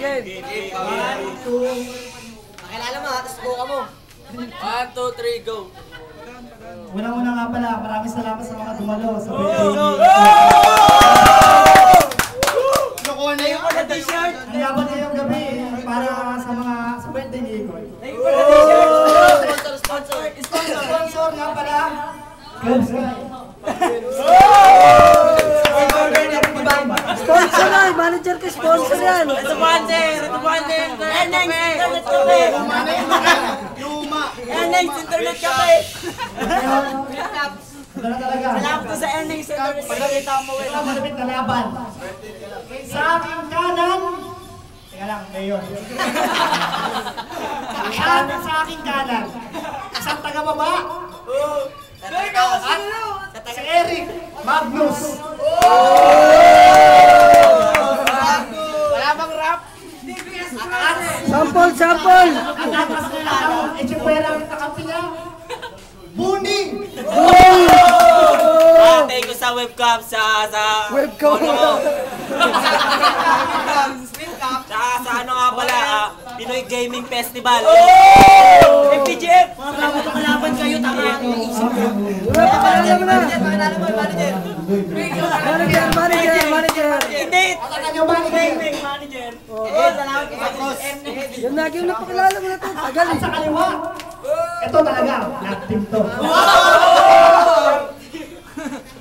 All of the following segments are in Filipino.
game. Nakilala mo ha, tapos buka mo. 1, 2, 3, go! Unang-una nga pala, maraming salamat sa mga dumalo sa Nakuha na yung mga t-shirt. Ang laban ngayong gabi para sa mga sa birthday ni Ikoy. Sponsor nga pala. Club Sky. Sponsor na, manager ka sponsor yan. Ito bander! Internet cafe. Luma. Internet cafe. Ito na talaga. Salamat ko sa earnings. Pagkakita mo eh. Ito malapit na laban. Sa aking kanan. Teka lang, Mayor. Sa aking kanan. Isang taga-baba. At si Eric Magnus. Wala bang rap? Sample! Ang atas nila, Echipera ang takampi niya. Buni! Thank you sa webcam, sa Webcam. sa ano nga pala, Pinoy Gaming Festival. FPGF! Makalaban kayo, tama. Pakilala mo na. Pakilala mo, manager. Manager. Hindi! Ang yung manager. Manager. Salamat Yung lagi yung napakilala mo na ito. Tagal At sa kaliwa. Ito talaga, lahat team to.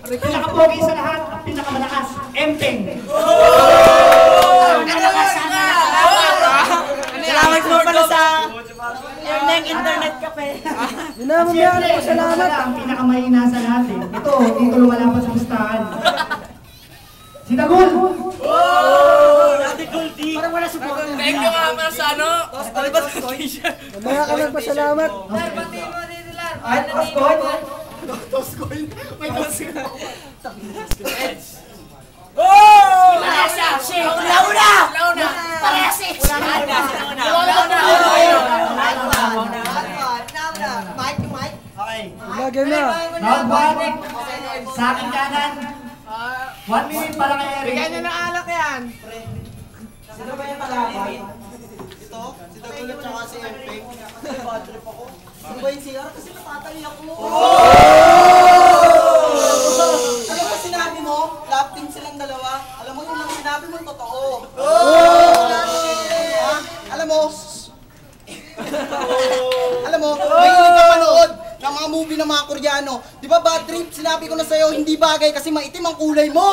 Pinakapogi sa lahat, ang pinakamalakas, Empeng. Salamat mo pala sa Internet Cafe. Yun na, mamaya ka na po. Salamat. Ang pinakamahina sa lahat eh. Ito, dito lumalapat sa pustahan. Si Dagul! Parang wala support. Thank you nga pala sa ano? Mamaya ka na po. Salamat. Ay, Toskoy! Launa! Paresi! Mike. Okay. Lagi na. Round 1. Sa aking kanan. 1 minute para kay Eric. Bigyan nyo ng alak yan. Sino ba yung kalaban? Ito, si Dagul at saka si Empeng. Bad trip ako. Ano ba yung CR? Kasi napatay ako. Ano ba sinabi mo? Lap team silang dalawa. Alam mo yung mga sinabi mo totoo. Alam mo, mahilig ka manood ng mga movie ng mga Koreano. Di ba bad trip? Sinabi ko na sa'yo, hindi bagay kasi maitim ang kulay mo.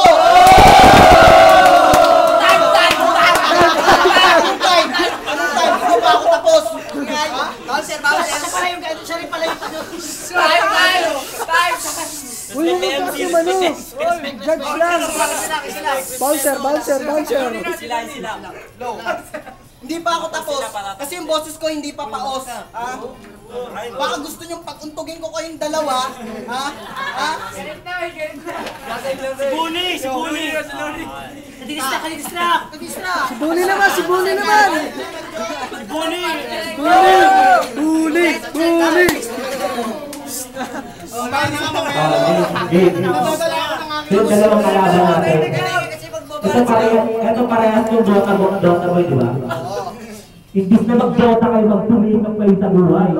Anong time? Hindi pa ako tapos. Bouncer. Siya rin pala yung tanong. Uy, huwag ka kasi mano. Judge lang. Bouncer. Sila. Hindi pa ako tapos. Kasi yung boses ko hindi pa paos. Baka gusto niyong pag-untugin ko kayong dalawa. Si Buni! Nadidistract. Si Bully naman. Bully. Yung dalawang kalaban natin. Ito parehas yung Dota Boy, di ba? Imbis na mag-Dota kayo, magtumikap kayo sa buhay.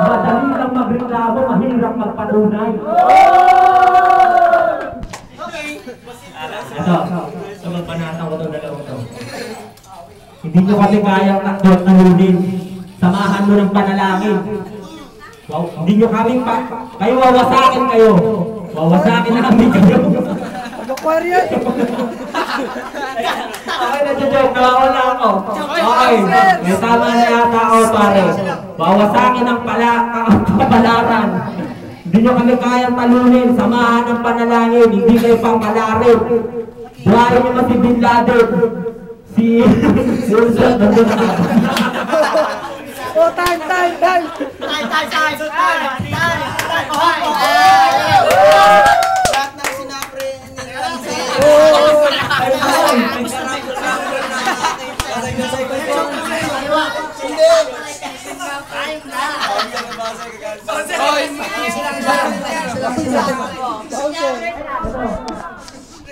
Madali lang magreklamo, mahirap magpatunay. Ito, magpanatang ko itong dalawang ito. Hindi nyo kami kayang takdot na hunin. Samahan mo ng panalangin. Hindi nyo kami kayo wawasakin kayo. Wawasakin namin kayo. Mag-aquarium. Okay, nag-joke. Nawawala ako. Okay, may tama na yata ako, pare. Wawasakin ang kapalaran. Hindi nyo kami kayang talunin. Samahan ng panalangin. Hindi kayo pang malarin. Buhayin nyo mas si Bin Laden. Si Wilson. Oh, time. Lahat ng sinapre.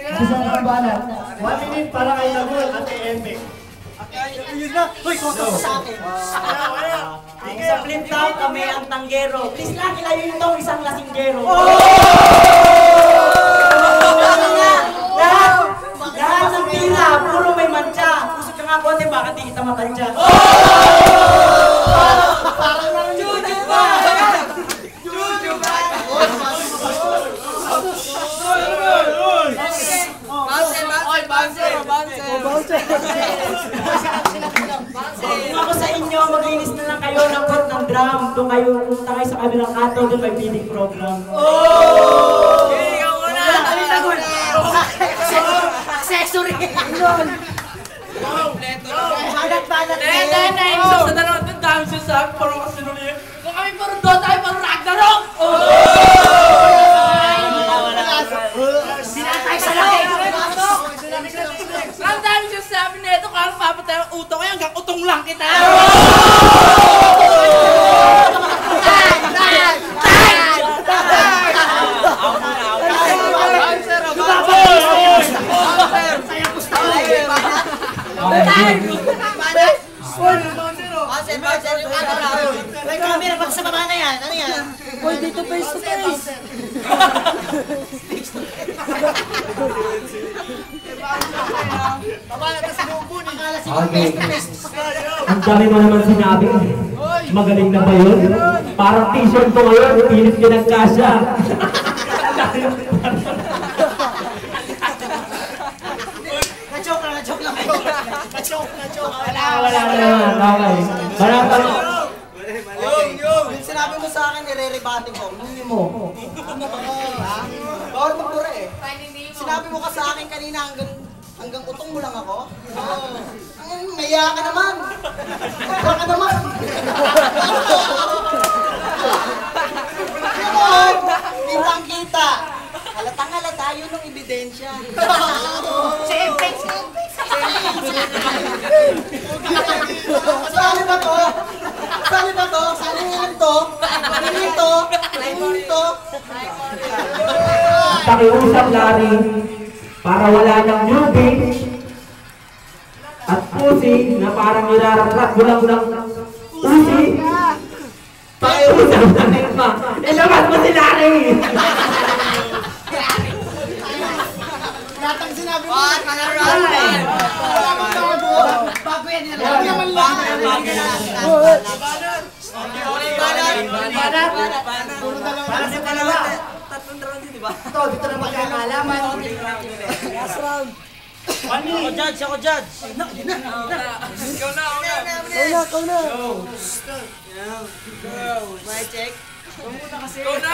Isa na ang balat. 1 minute para kay Dagul at kay Empek. Yun na. Hoy, koto ko sa akin. Sa flip top, kami ang tanggero. Please lang, ilayo nyo itong isang lasinggero. Lahat ng tira, puro may mancha. Pusot ka nga konti, bakit di kita matansya? Juju ba? Juju ba? Kung ako sa inyo, maglinis na lang kayo ng pot ng drum. Doon kayo, punta kayo sa kabilang kato, doon may feeding program. Ikaw muna! Accessory! Banat-banat Sa dalawang doon, dami siya sa akin, parang kasinuli. Kung kami puro Dota, ay parang Ragnarok! Sinatay sa laki! Ang dami siya sa akin na ito, kung papatay ang uto ko, hanggang utong lang kita! May camera pa sa baba na yan. Ano yan? Boy, dito face to face. Okay. Ang dami mo naman sinabi. Magaling na ba yun? Parang t-shirt ko ngayon, pilit ka ng kasya. Na-joke lang. Wala na naman, okay. Marami Yung sinabi mo sa akin, nire-rebate ko. Hindi mo. Bawal magpura eh. Sinabi mo ka sa akin kanina hanggang utong mo lang ako. Maya ka naman. Maya ka naman. Kitang-kita. Halatang-halata, yun ang ebidensya. Siyempre. Sali ba to? Sali ba to? Sali nga to? Pinito? Pinito? pakiusap Larry para wala ng newbie at pusi na parang niraraprat gulang-gulang pusi. Pakiusap na nilma. Ilabas mo si Larry! Latang sinabi mo. Bago yan nila. Bago naman lang. Para sa dalawa. Tatlong round yun, di ba? Ito, dito na magkakalaman. Last round. Ako judge, ako judge. Ikaw na. Ikaw na. My check. Ikaw na.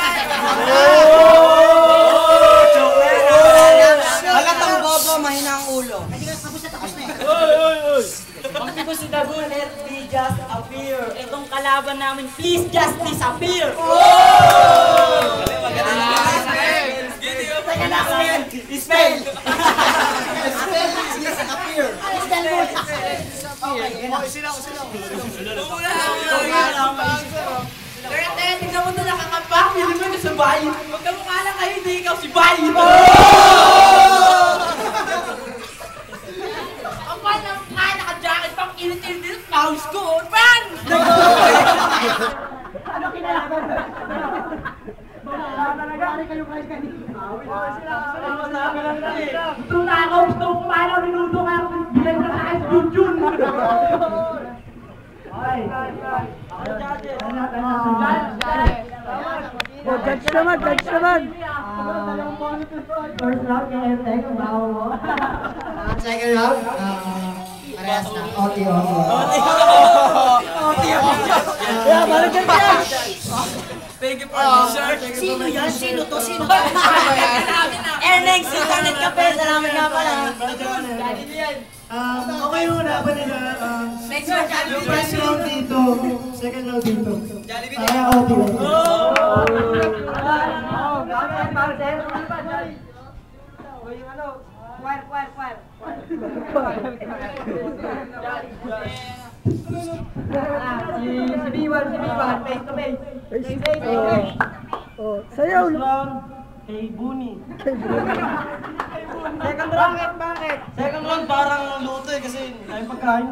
Halatang bobo, mahina ang ulo. Pag di ko si Dago, let me just appear. Itong kalaban namin, please just disappear. Teka na, spell. Spell. Spell, disappear. Spell mo. Okay, Kaya tingnan mo na nakakabak. Hindi mo na sa bahay. Magkamukha lang kayo, hindi ikaw si Bay. Ang pan ng mukha, naka-jacket pang init-init. Pawis ko, pan! Ano kinalaban? Talaga kayo kahit kanina. Gusto na ako, gusto ko kumain ng minuto kaya bilang na kayo sa Jun-Jun. Oh, judge naman, judge naman. First round, kaya tayo ang bawa mo. Second round, parehas na. Okay. Yeah, balik ka dyan. Thank you for the shirt. Sino yan? Sino to? Sino? Ernest, internet cafe, salamat nga pala. Okay yung laban nila. Next one, Yung first round dito, second round dito. Okay. Oh, sayaw. Kay Buni. Second round, bakit? Second round parang luto eh kasi ay pagkain.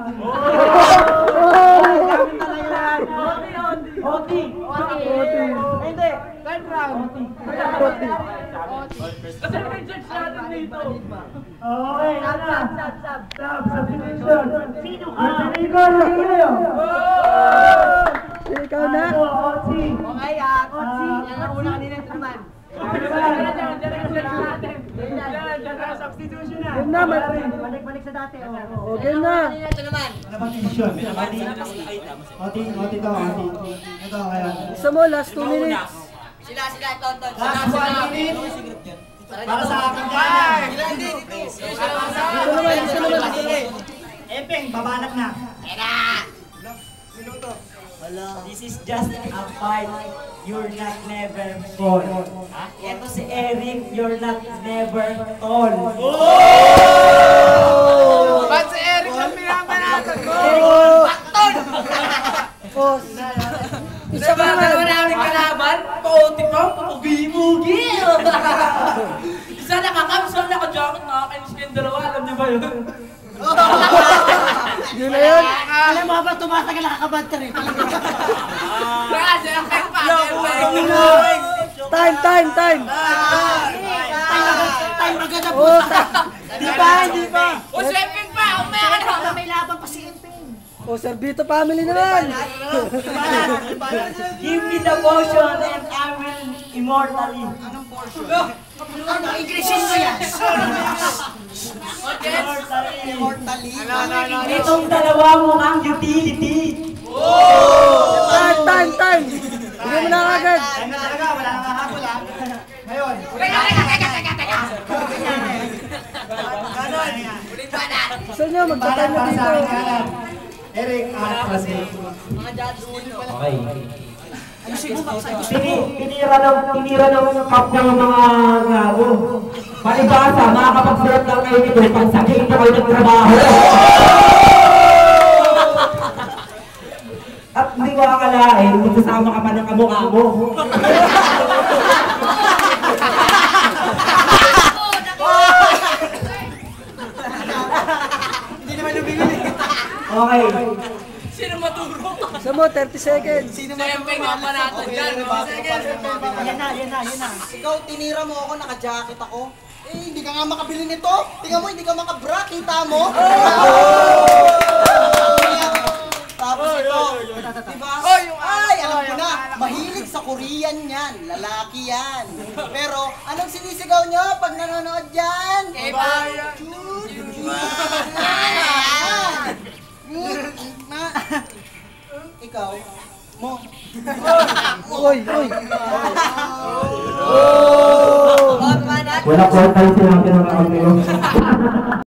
Oti. Hindi. Third round. Kasi may judge natin dito. Okay, substitution. Sino ka? Ikaw Ikaw na. Oti. Okay, Kotsi. Yan ang una kanina ito naman. Substitution na. Game na, Balik sa dati. O, game na. Ito naman. Substitution. Oti to. Ito kaya. Isa mo, last 2 minutes. Sila, Tonton. Last 1 minute. Para sa akin dyan. Hindi. Isa naman. Epeng, babanat na. This is just a fight. You're not never fall. Ito si Eric, you're not never tall. Ba't si Eric ang pinapanatan ko? O, Isa ba dalawa namin kalaban? Pauti pa, pupugi-mugi! Isa nakakam, isa naka-jacket, nakakainis kayong dalawa, alam niyo ba yun? yun na yun. Alam mo ba, tumatagal nakakabanta rin. Kasi ang pa, Time. Time maganda po. O, Hindi pa. O, semping pa! Umaya ka na! May laban pa si Empeng. o, Servito family naman. Give me the potion and I will immortally. Anong portion? Ano, Inglesin mo yan. Immortally. Itong dalawa mo ang utility. Time. Hindi mo na agad. Time na talaga, wala nang hahabol ha. Ngayon. Teka! Ulit ba na? Gusto nyo, magtatime na Para sa akin dito. kanan. Eric at Jose. Okay. Tinira ng cup ng mga gago. Palibasa, makakapagsulat lang kayo nito pag sakit na kayo nagtrabaho. At hindi ko akalain, magsasama ka pa ng kamukha mo. Hindi naman luminguli. Okay. Sino maturo? Gusto mo, 30 seconds. Semping nga pa natin dyan. Yan na. Ikaw, tinira mo ako, naka-jacket ako. Eh, hindi ka nga makabili nito. Tingnan mo, hindi ka makabra. Kita mo? Tapos ito, diba? Ay, alam ko na. Mahilig sa Korean yan. Lalaki yan. Pero, anong sinisigaw nyo pag nanonood yan? Ikaw, mo. Uy. Wala ko tayo sinabi ng mga